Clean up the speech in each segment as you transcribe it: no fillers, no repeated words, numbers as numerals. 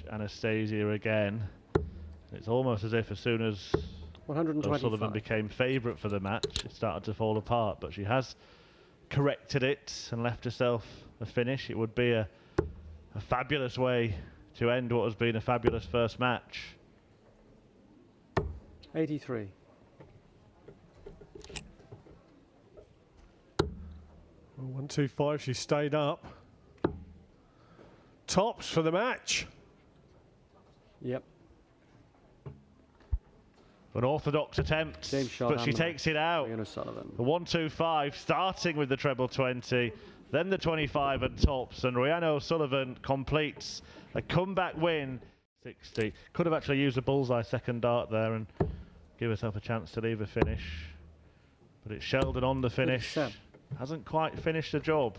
Anastasia again. It's almost as if as soon as O'Sullivan became favourite for the match, it started to fall apart, but she has corrected it and left herself a finish. It would be a fabulous way to end what has been a fabulous first match. 83. 125, she stayed up. Tops for the match. Yep. An orthodox attempt, but she takes it out. The 125, starting with the treble 20, then the 25 and tops, and Rhiannon O'Sullivan completes a comeback win. 60. Could have actually used a bullseye second dart there and give herself a chance to leave a finish, but it's Sheldon on the finish. Hasn't quite finished the job.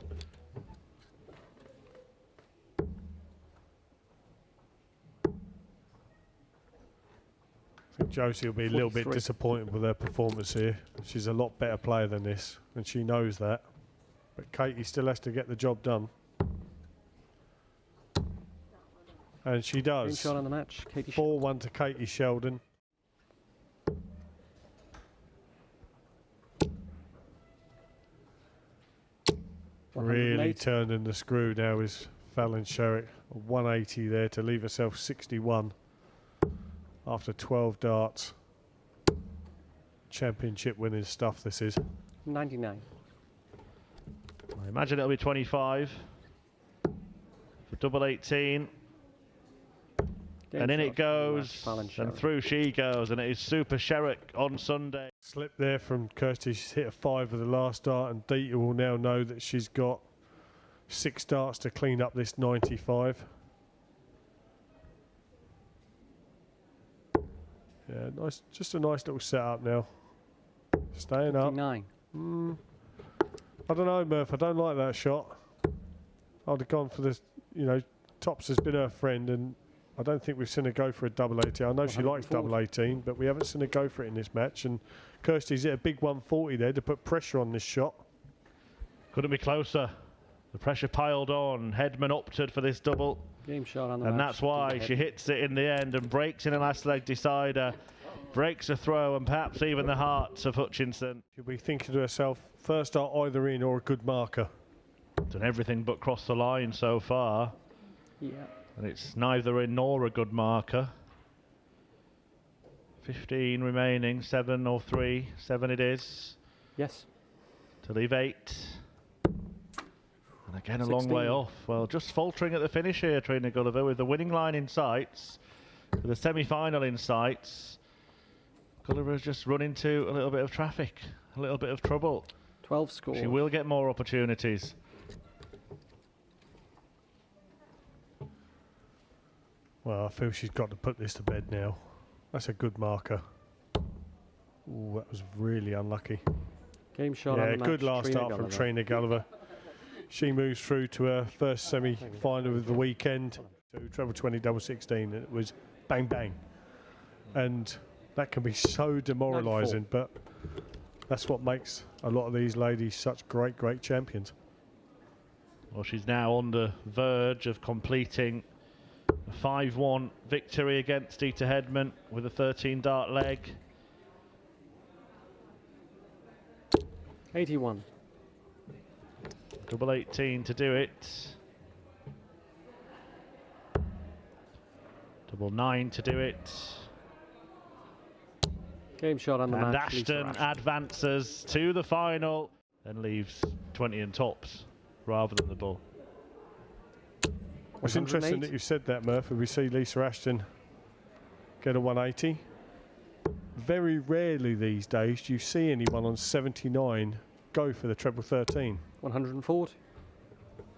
I think Josie will be a little bit disappointed with her performance here. She's a lot better player than this, and she knows that. But Katie still has to get the job done. And she does. Shot on the match. 4-1 to Katie Sheldon. Really turning the screw now is Fallon Sherrick. 180 there to leave herself 61 after 12 darts. Championship winning stuff this is. 99. I imagine it'll be 25 for double 18. And in it goes, and through she goes, and it is Super Sherrick on Sunday. Slip there from Kirsty. She's hit a 5 with the last dart, and Dita will now know that she's got 6 darts to clean up this 95. Yeah, nice, just a nice little setup now. Staying 59. up. I don't know, Murph. I don't like that shot. I'd have gone for this. You know, Tops has been her friend, and I don't think we've seen her go for a double 18. I know she likes double 18, but we haven't seen her go for it in this match. And Kirsty's hit a big 140 there to put pressure on this shot. Couldn't be closer. The pressure piled on. Headman opted for this double. Game shot on the and match. That's why she hits it in the end and breaks in a last leg decider. Breaks a throw and perhaps even the hearts of Hutchinson. She'll be thinking to herself, first dart either in or a good marker. Done everything but cross the line so far. Yeah. And it's neither in nor a good marker. 15 remaining, 7 or 3, 7 it is. Yes. To leave 8. And again, a 16. Long way off. Well, just faltering at the finish here, Trina Gulliver, with the winning line in sights, with the semi-final in sights. Gulliver has just run into a little bit of traffic, a little bit of trouble. 12 scores. She will get more opportunities. Well, I feel she's got to put this to bed now. That's a good marker. Ooh, that was really unlucky. Game shot yeah, on the match. Good last start from Trina Gulliver. She moves through to her first semi-final of the weekend. To treble 20, double 16. It was bang, bang. And that can be so demoralising, but that's what makes a lot of these ladies such great, great champions. Well, she's now on the verge of completing a 5-1 victory against Dita Headman with a 13-dart leg. 81. Double 18 to do it. Double 9 to do it. Game shot on the match. And Ashton advances to the final and leaves 20 and tops rather than the bull. It's interesting that you said that, Murphy. We see Lisa Ashton get a 180. Very rarely these days do you see anyone on 79 go for the treble 13. 140.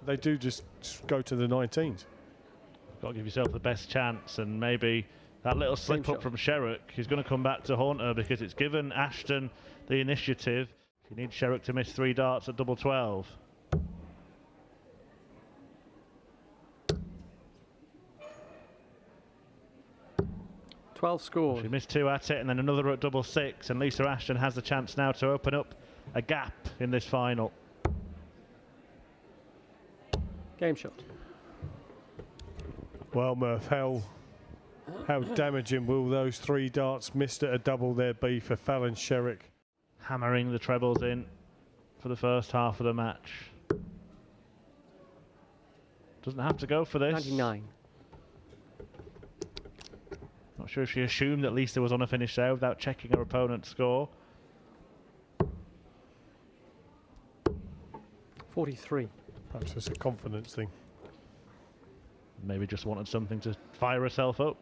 They do just go to the 19s. Got to give yourself the best chance, and maybe that little slip up from Sherrick is going to come back to haunt her, because it's given Ashton the initiative. She needs Sherrick to miss 3 darts at double 12. Scores. She missed 2 at it, and then another at double 6, and Lisa Ashton has the chance now to open up a gap in this final. Game shot. Well, Murph, how damaging will those 3 darts missed at a double there be for Fallon Sherrick? Hammering the trebles in for the first half of the match. Doesn't have to go for this. 99. Not sure if she assumed that Lisa was on a finish there without checking her opponent's score. 43. Perhaps it's a confidence thing. Maybe just wanted something to fire herself up.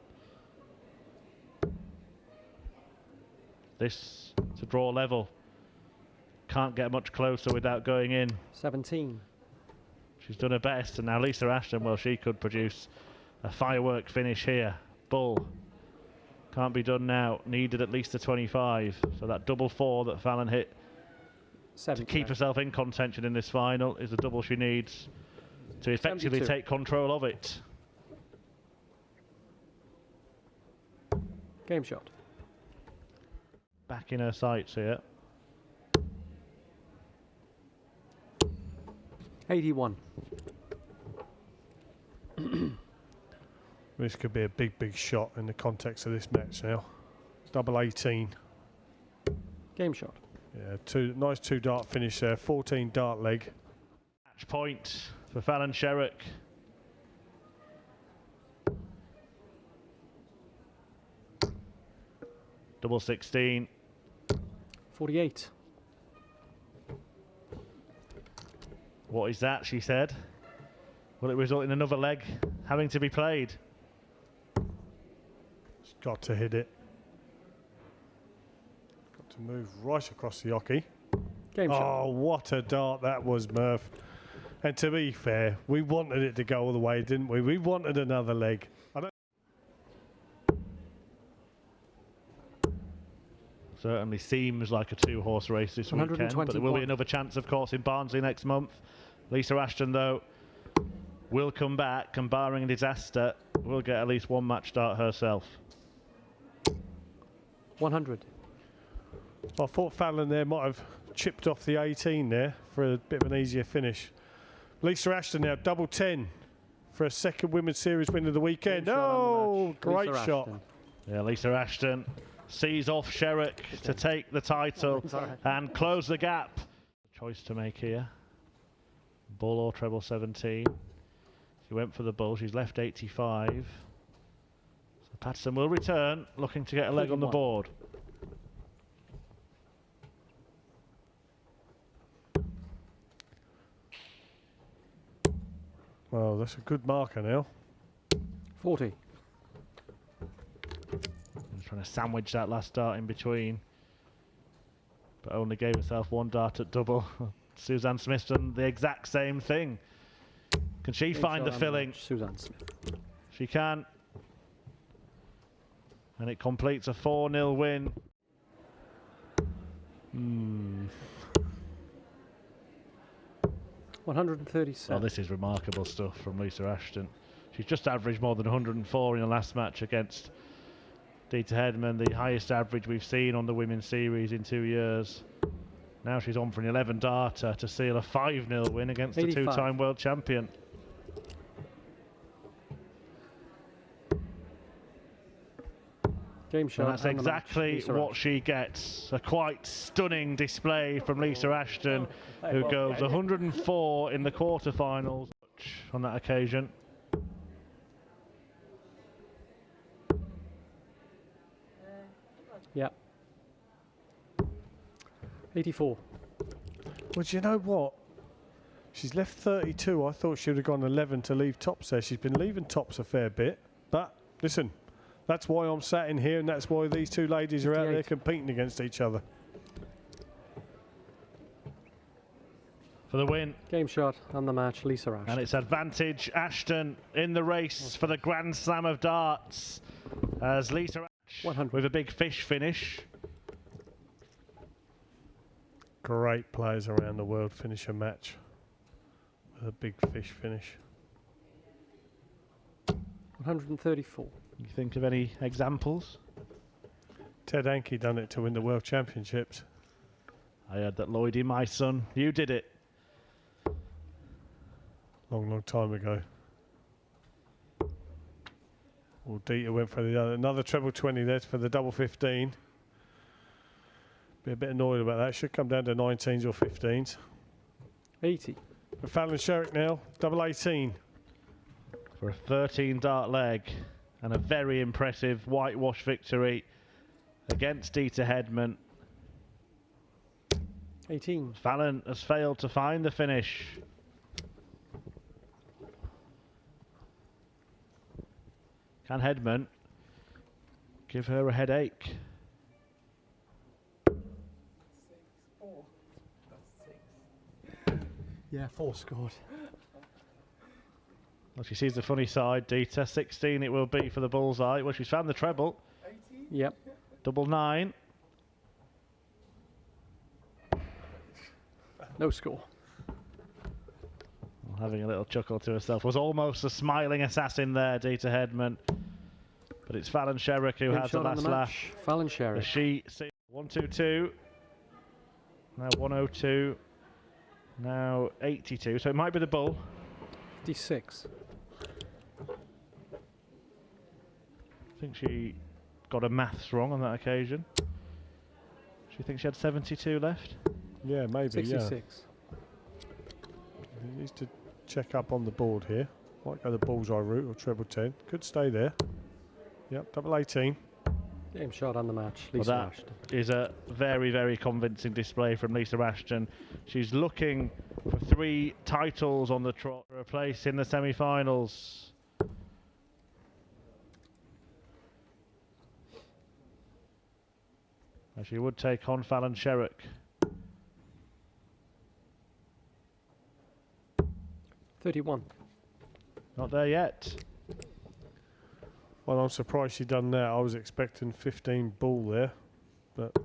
This to draw level. Can't get much closer without going in. 17. She's done her best, and now Lisa Ashton, well, she could produce a firework finish here. Bull. Can't be done now. Needed at least a 25. So that double 4 that Fallon hit to keep herself in contention in this final is the double she needs to effectively 72. take control of it. Game shot. Back in her sights here. 81. This could be a big shot in the context of this match now. Double 18. Game shot. Yeah, nice 2 dart finish there. 14 dart leg. Match point for Fallon Sherrick. Double 16. 48. What is that, she said? Will it result in another leg having to be played? It's got to hit it. Got to move right across the hockey. Game shot. Oh, what a dart that was, Murph. And to be fair, we wanted it to go all the way, didn't we? We wanted another leg. Certainly seems like a 2-horse race this weekend, but there will be another chance, of course, in Barnsley next month. Lisa Ashton, though, will come back, and barring a disaster, will get at least 1 match start herself. 100. I thought Fallon there might have chipped off the 18 there for a bit of an easier finish. Lisa Ashton now, double 10 for a second Women's Series win of the weekend. Oh, great shot. Yeah, Lisa Ashton sees off Sherrick to take the title and close the gap. Choice to make here. Bull or treble 17. She went for the bull. She's left 85. So Patterson will return, looking to get a leg on the board. Well, that's a good marker now. 40. Trying to sandwich that last dart in between, but only gave herself 1 dart at double. Suzanne Smith's done the exact same thing. Can she find the filling? Suzanne Smith. She can. And it completes a 4-0 win. 137. Well, this is remarkable stuff from Lisa Ashton. She's just averaged more than 104 in the last match against Dieter Hedman, the highest average we've seen on the Women's Series in 2 years. Now she's on for an 11-darter to seal a 5-0 win against 85. A 2-time world champion. Game shot. And that's exactly what she gets. A quite stunning display from Lisa Ashton, who goes 104 in the quarterfinals on that occasion. Yep. 84. Well, do you know what? She's left 32. I thought she would have gone 11 to leave tops there. She's been leaving tops a fair bit. But listen, that's why I'm sat in here, and that's why these 2 ladies are 58. Out there competing against each other. For the win. Game shot on the match, Lisa Ashton. And it's advantage Ashton in the race for the Grand Slam of darts, as Lisa Ashton with a big fish finish. Great players around the world finish a match with a big fish finish. 134. You think of any examples? Ted Hankey done it to win the World Championships. I heard that Lloydie, my son, you did it. Long time ago. Well, Dieter went for another treble 20 there for the double 15. Be a bit annoyed about that. Should come down to 19s or 15s. 80. For Fallon Sherrick now, double 18. For a 13 dart leg and a very impressive whitewash victory against Dieter Hedman. 18. Fallon has failed to find the finish. Can Hedman give her a headache? Yeah, 4 scored. Well, she sees the funny side, Dieter. 16 it will be for the bullseye. Well, she's found the treble. 18. Yep. Double 9. No score. Having a little chuckle to herself. Was almost a smiling assassin there, Dieter Hedman. But it's Fallon Sherrick who has the last laugh. Fallon Sherrick. She 122. Now 102. Now 82. So it might be the bull. 56. I think she got her maths wrong on that occasion. She thinks she had 72 left. Yeah, maybe. 66. Yeah. He needs to check up on the board here. Might go the bullseye route or treble 10. Could stay there. Yep, double 18. Game shot on the match, Lisa Ashton. Is a very, very convincing display from Lisa Ashton. She's looking for 3 titles on the trot for a place in the semi-finals. And she would take on Fallon Sherrick. 31. Not there yet. Well, I'm surprised she done that. I was expecting 15 bull there, but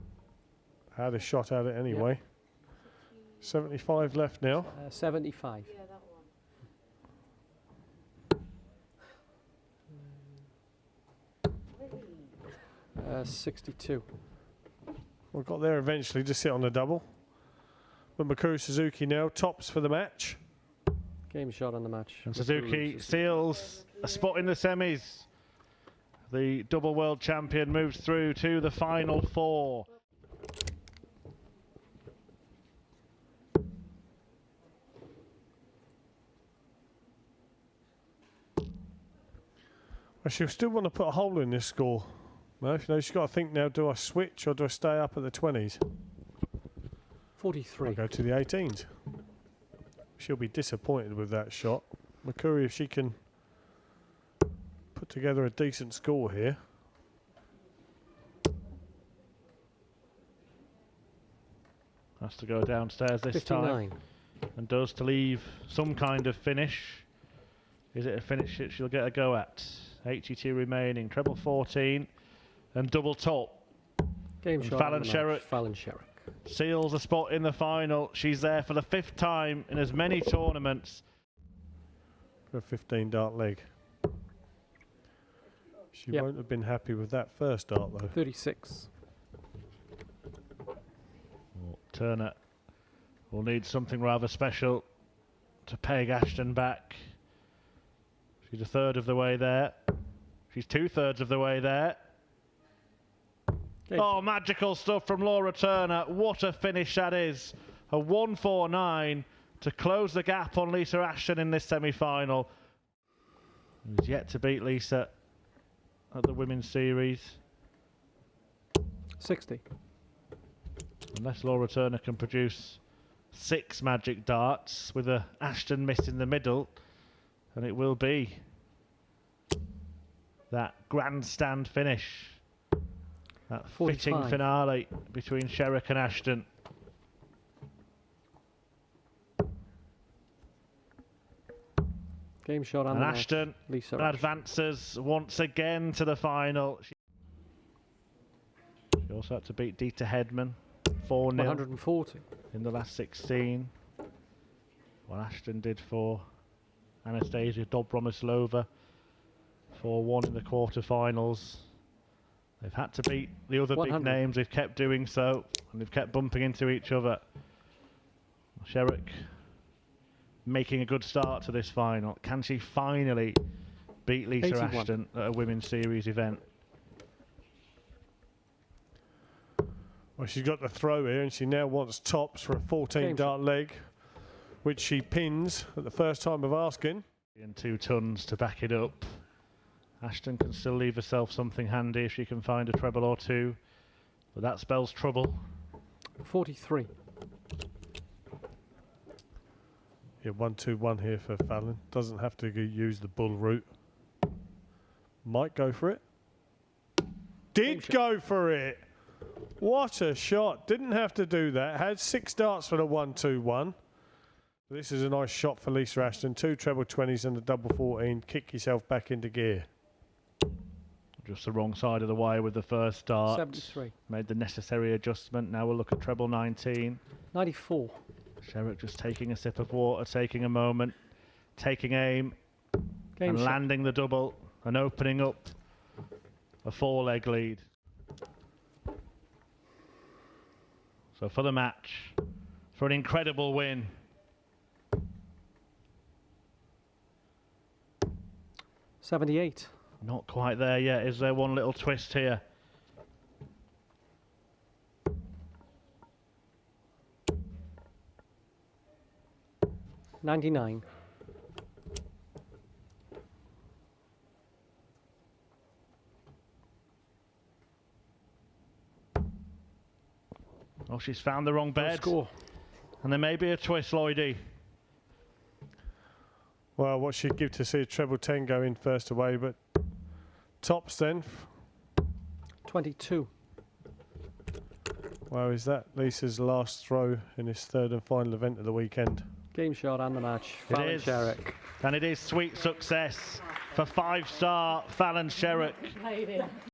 had a shot at it anyway. Yep. 75 left now. 75. Yeah, that one. 62. We got there eventually to sit on the double. But Mikuru Suzuki now tops for the match. Game shot on the match. And Suzuki seals a spot in the semis. The double world champion moves through to the final 4. Well, she'll still want to put a hole in this score. Well, you know, she's got to think now, do I switch or do I stay up at the 20s? 43. I'll go to the 18s. She'll be disappointed with that shot. Mikuru, if she can put together a decent score here. Has to go downstairs this 59. time. And does, to leave some kind of finish. Is it a finish that she'll get a go at? 82 remaining, treble 14 and double top. Game and shot Fallon on the Sherrick match. Fallon Sherrick. Seals a spot in the final. She's there for the 5th time in as many tournaments. For a 15 dart leg. She won't have been happy with that first dart though. 36. Well, Turner will need something rather special to peg Ashton back. She's a third of the way there. She's 2/3 of the way there. Oh, magical stuff from Laura Turner. What a finish that is. A 149 to close the gap on Lisa Ashton in this semi-final. Who's yet to beat Lisa at the Women's Series. 60. Unless Laura Turner can produce 6 magic darts with a Ashton miss in the middle, and it will be that grandstand finish. That 45. fitting finale between Sherrick and Ashton. Game shot on And the Ashton match. Lisa advances once again to the final. She also had to beat Dieter Hedman 4-0 140. in the last 16. Well, Ashton did for Anastasia Dobromoslova 4-1 in the quarterfinals. They've had to beat the other 100. big names. They've kept doing so, and they've kept bumping into each other. Sherrick making a good start to this final. Can she finally beat Lisa 81. Ashton at a Women's Series event. Well, she's got the throw here, and she now wants tops for a 14-dart leg, which she pins at the first time of asking. And 2 tons to back it up. Ashton can still leave herself something handy if she can find a treble or 2, but that spells trouble. 43. Yeah, 1-2-1 here for Fallon. Doesn't have to use the bull route. Might go for it. Did go for it. What a shot. Didn't have to do that. Had 6 darts for the 1-2-1. This is a nice shot for Lisa Ashton. 2 treble 20s and a double 14. Kick yourself back into gear. Just the wrong side of the wire with the first dart. 73. Made the necessary adjustment. Now we'll look at treble 19. 94. Sherrick just taking a sip of water, taking a moment, taking aim, and landing the double and opening up a 4-leg lead. So for the match, for an incredible win. $78. Not quite there yet. Is there one little twist here? $99. Oh, she's found the wrong bed. Score. And there may be a twist, Lloydie. Well, what she'd give to see a treble 10 go in first away, but tops then. 22. Well, is that Lisa's last throw in this 3rd and final event of the weekend? Game shot and the match. It Fallon is. Sherrick. And it is sweet success for 5-star Fallon Sherrick.